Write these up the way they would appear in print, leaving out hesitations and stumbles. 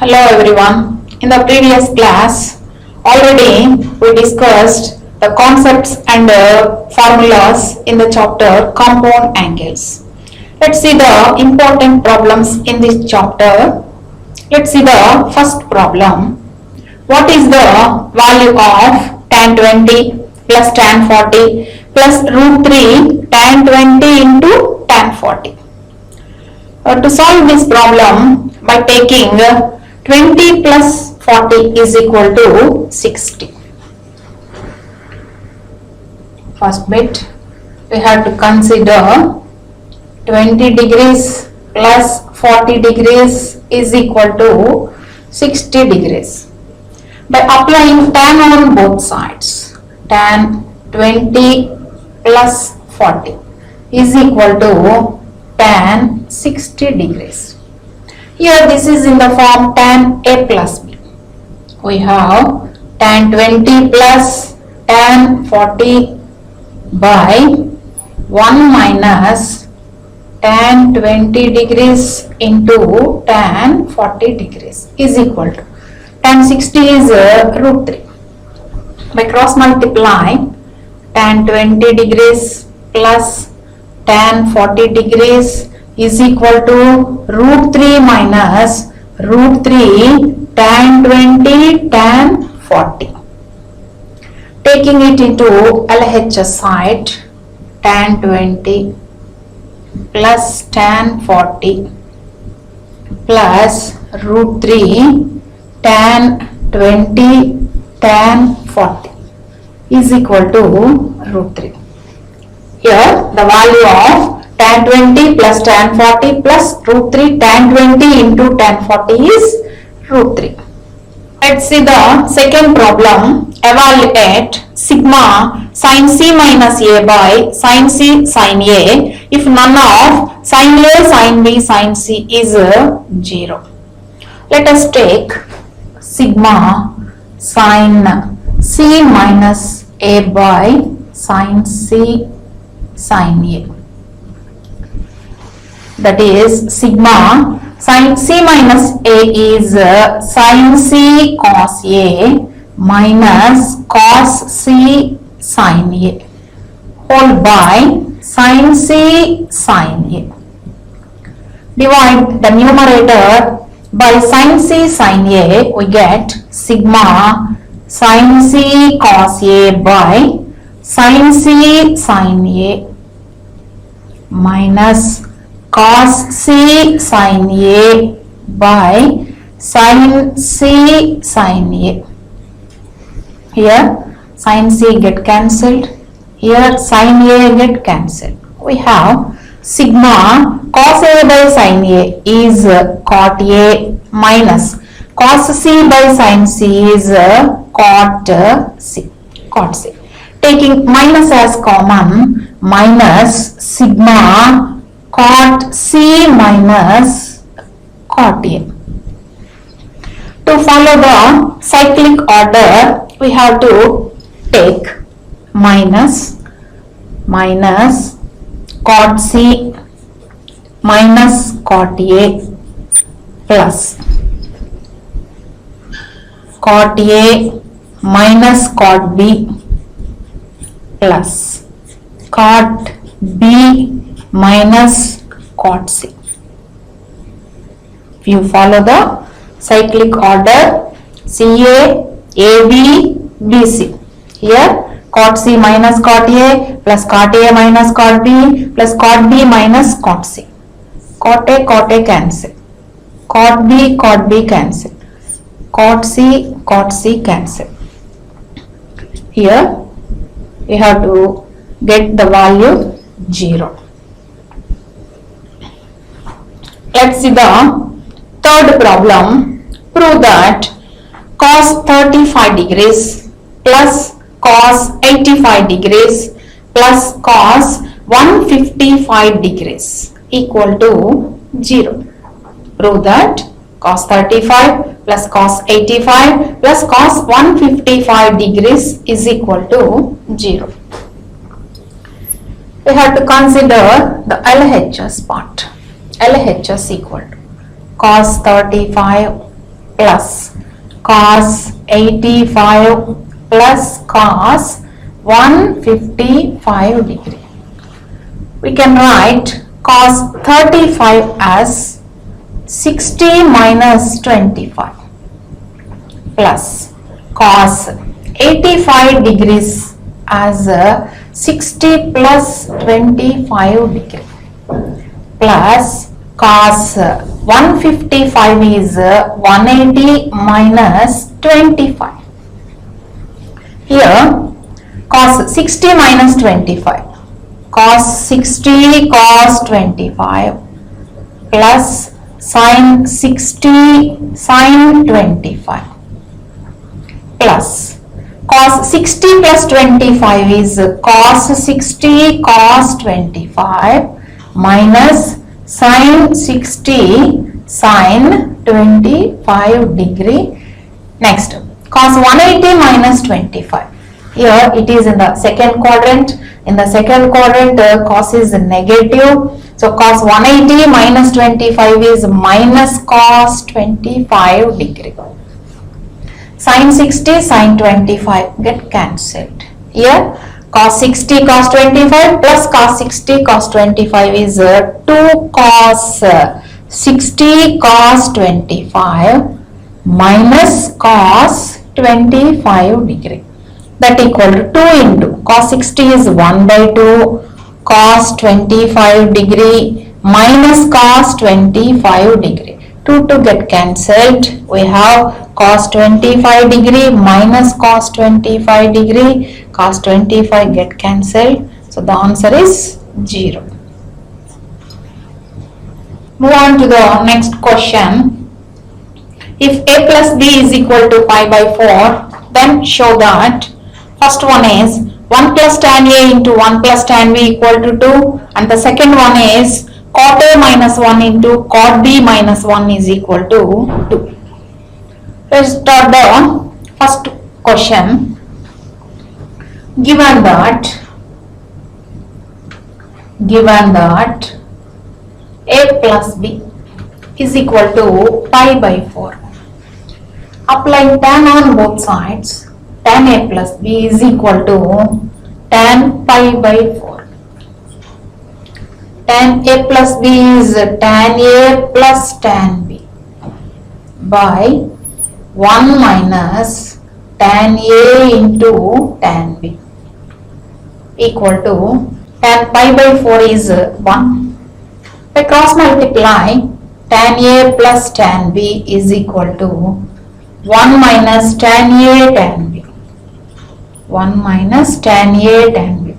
Hello everyone. In the previous class, already we discussed the concepts and formulas in the chapter compound angles. Let's see the important problems in this chapter. Let's see the first problem. What is the value of tan 20 plus tan 40 plus root 3 tan 20 into tan 40? To solve this problem by taking 20 plus 40 is equal to 60. First bit, we have to consider 20 degrees plus 40 degrees is equal to 60 degrees. By applying tan on both sides, tan 20 plus 40 is equal to tan 60 degrees. Here this is in the form tan A plus B. We have tan 20 plus tan 40 by 1 minus tan 20 degrees into tan 40 degrees is equal to tan 60 is root 3. By cross multiply, tan 20 degrees plus tan 40 degrees is equal to root 3 minus root 3 tan 20 tan 40. Taking it into LHS side, tan 20 plus tan 40 plus root 3 tan 20 tan 40 is equal to root 3. Here the value of tan 20 plus tan 40 plus root 3 tan 20 into tan 40 is root 3. Let's see the second problem. Evaluate sigma sin C minus A by sin C sin A if none of sin A, sin B, sin C is 0. Let us take sigma sin C minus A by sin C sin A. That is sigma sin C minus A is sin C cos A minus cos C sin A whole by sin C sin A. Divide the numerator by sin C sin A, we get sigma sin C cos A by sin C sin A minus cos C sin A by sin C sin A. Here sin C get cancelled, here sin A get cancelled. We have sigma cos A by sin A is cot A minus cos C by sin C is cot C. Taking minus as common, minus sigma cot C minus cot A. To follow the cyclic order, we have to take minus cot C minus cot A plus cot A minus cot B plus cot B minus cot C. If you follow the cyclic order, CA, AB, BC. Here cot C minus cot A plus cot A minus cot B plus cot B minus cot C. Cot A cancel. Cot B cancel. Cot C cancel. Here we have to get the value 0. Let's see the third problem. Prove that cos 35 degrees plus cos 85 degrees plus cos 155 degrees equal to 0. Prove that cos 35 plus cos 85 plus cos 155 degrees is equal to 0. We have to consider the LHS part. LHS equal to cos 35 plus cos 85 plus cos 155 degree. We can write cos 35 as 60 minus 25 plus cos 85 degrees as 60 plus 25 degree plus cos 155 is 180 minus 25. Here cos 60 minus 25, cos 60 cos 25 plus sin 60 sin 25 plus cos 60 plus 25 is cos 60 cos 25 minus sin 60 sin 25 degree. Next, cos 180 minus 25. Here it is in the second quadrant. In the second quadrant, cos is negative. So cos 180 minus 25 is minus cos 25 degree. Sin 60 sin 25 get cancelled. Here cos 60 cos 25 plus cos 60 cos 25 is 2 cos 60 cos 25 minus cos 25 degree. That equal to 2 into cos 60 is 1 by 2 cos 25 degree minus cos 25 degree. 2 to get cancelled. We have cos 25 degree minus cos 25 degree. Cos 25 get cancelled. So the answer is 0. Move on to the next question. If a plus b is equal to pi by 4, then show that first one is 1 plus tan a into 1 plus tan b equal to 2, and the second one is cot a minus 1 into cot b minus 1 is equal to 2. Let's start the first question. Given that a plus b is equal to pi by 4, apply tan on both sides. Tan a plus b is equal to tan pi by 4. Tan a plus b is tan a plus tan b by 1 minus tan a into tan b equal to tan pi by 4 is 1. By cross multiply, tan a plus tan b is equal to 1 minus tan a tan b. 1 minus tan a tan b.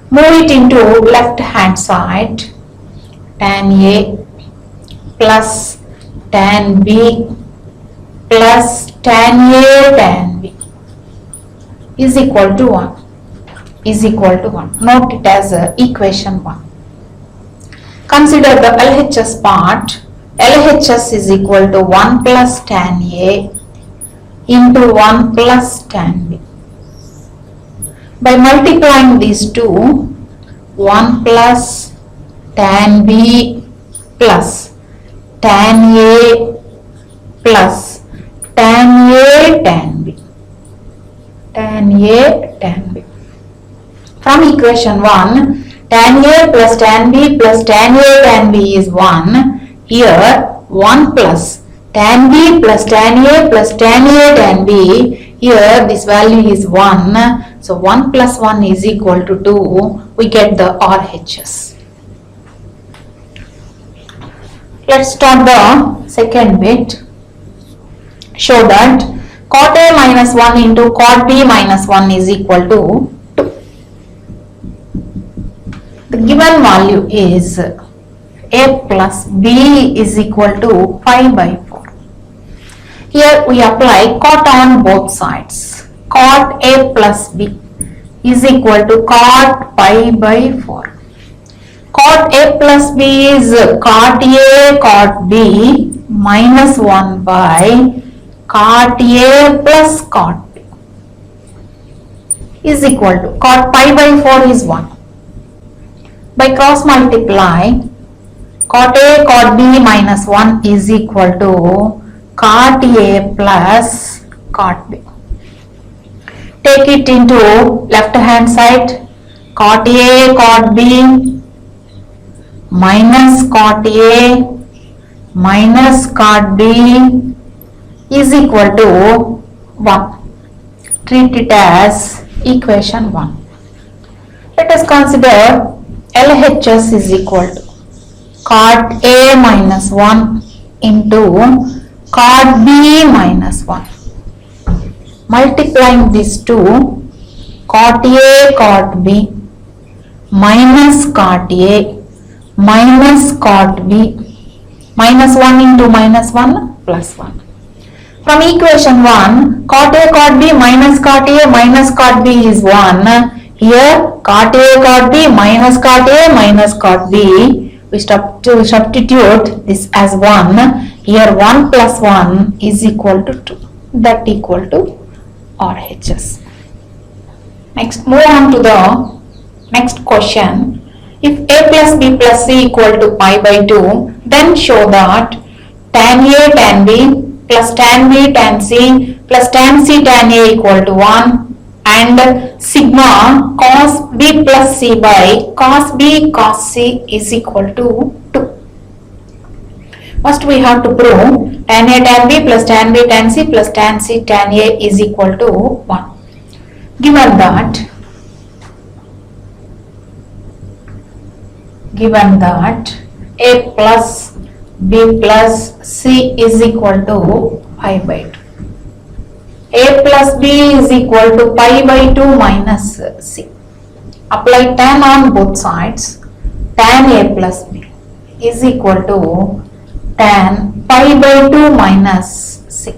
Move it into left hand side. Tan a plus tan b plus tan a tan b is equal to 1. Note it as equation 1. Consider the LHS part. LHS is equal to 1 plus tan a into 1 plus tan b. By multiplying these two, 1 plus tan b plus tan a plus tan a tan b. From equation 1, tan a plus tan b plus tan a tan b is 1. Here 1 plus tan b plus tan a plus tan a tan b. Here this value is 1. So 1 plus 1 is equal to 2. We get the RHS. Let's start the second bit. Show that cot a minus 1 into cot b minus 1 is equal to 2. The given value is a plus b is equal to pi by 4. Here we apply cot on both sides. Cot a plus b is equal to cot pi by 4. Cot a plus b is cot a cot b minus 1 by cot a plus cot b is equal to cot pi by 4 is 1. By cross multiply, cot a cot b minus 1 is equal to cot A plus cot B. Take it into left hand side. Cot A cot B minus cot A minus cot B is equal to 1. Treat it as equation 1. Let us consider LHS is equal to cot A minus 1 into cot B minus 1. Multiplying these two, cot A cot B minus cot A minus cot B, minus 1 into minus 1 plus 1. From equation 1, cot A cot B minus cot A minus cot B is 1. Here cot A cot B minus cot A minus cot B, we substitute this as 1. Here 1 plus 1 is equal to 2. That equal to RHS. Next, move on to the next question. If A plus B plus C equal to pi by 2, then show that tan A tan B plus tan B tan C plus tan C tan A equal to 1 and sigma cos B plus C by cos B cos C is equal to 2. First we have to prove tan A tan B plus tan B tan C plus tan C tan A is equal to 1. Given that A plus B plus C is equal to pi by 2. A plus B is equal to pi by 2 minus C. Apply tan on both sides. Tan A plus B is equal to tan pi by 2 minus C.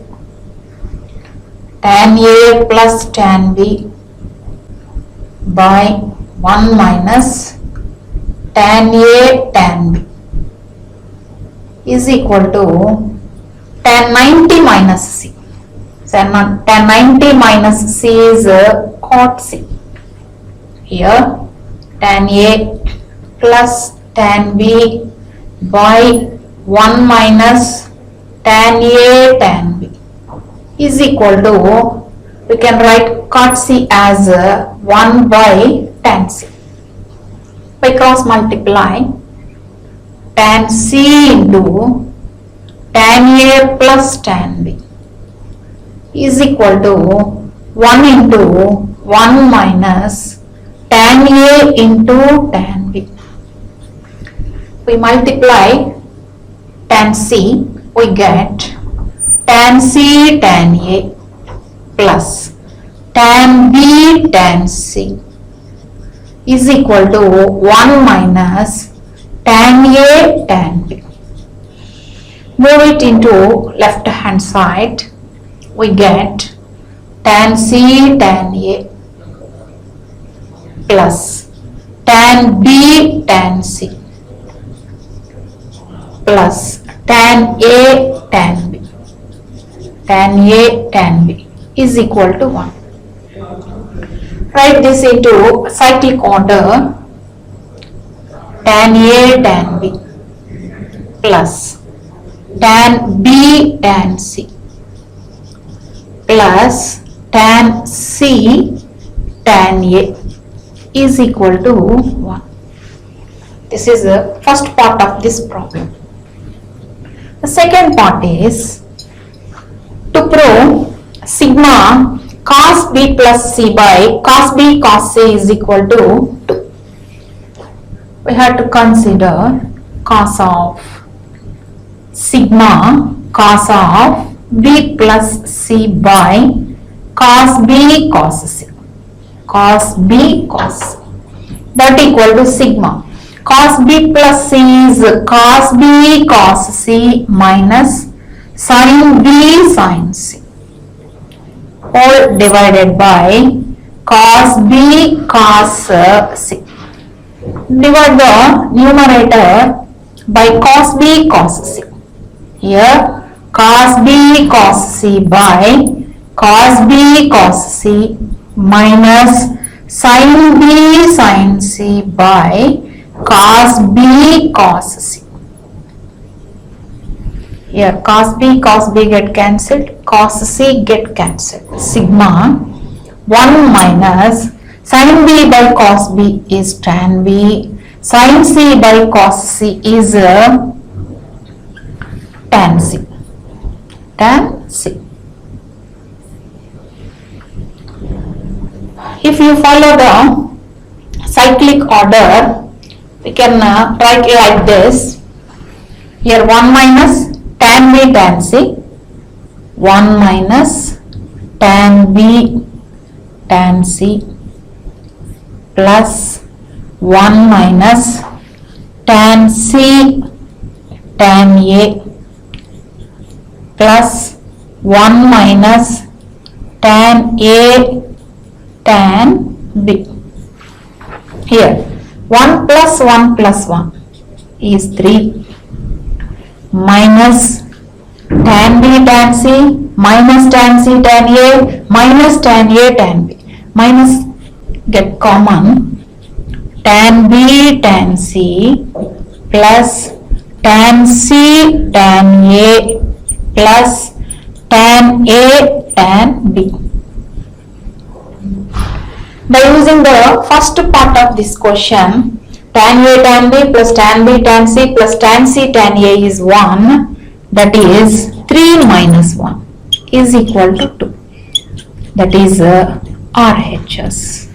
Tan A plus tan B by 1 minus tan A tan B is equal to tan 90 minus C. Tan 90 minus C is cot C. Here tan A plus tan B by 1 minus tan A tan B is equal to, we can write cot C as 1 by tan C. By cross multiply, tan C into tan A plus tan B is equal to 1 into 1 minus tan A into tan B. We multiply tan C, we get tan C tan A plus tan B tan C is equal to 1 minus tan A tan B. Move it into left hand side, we get tan C tan A plus tan B tan C plus tan A tan B. Tan A tan B is equal to 1. Write this into cyclic order. Tan A tan B plus tan B tan C plus tan C tan A is equal to 1. This is the first part of this problem. The second part is to prove sigma cos B plus C by cos B cos C is equal to 2. We have to consider cos of sigma cos of B plus C by cos B cos C. Cos B cos C. That equal to sigma. Cos B plus C is cos B cos C minus sin B sin C, all divided by cos B cos C. Divide the numerator by cos B cos C. Here cos B cos C by cos B cos C minus sin B sin C by cos B cos C. Here cos B get cancelled, cos C get cancelled. Sigma 1 minus sin B by cos B is tan B, sin C by cos C is tan C. Tan C. If you follow the cyclic order, we can write like this. Here 1 minus tan B tan C, 1 minus tan B tan C, plus 1 minus tan C tan A, plus 1 minus tan A tan B. Here 1 plus 1 plus 1 is 3, minus tan B tan C minus tan C tan A minus tan A tan B, minus get common, tan B tan C plus tan C tan A plus tan A tan B. By using the first part of this question, tan A tan B plus tan B tan C plus tan C tan A is 1, that is 3 minus 1 is equal to 2, that is RHS.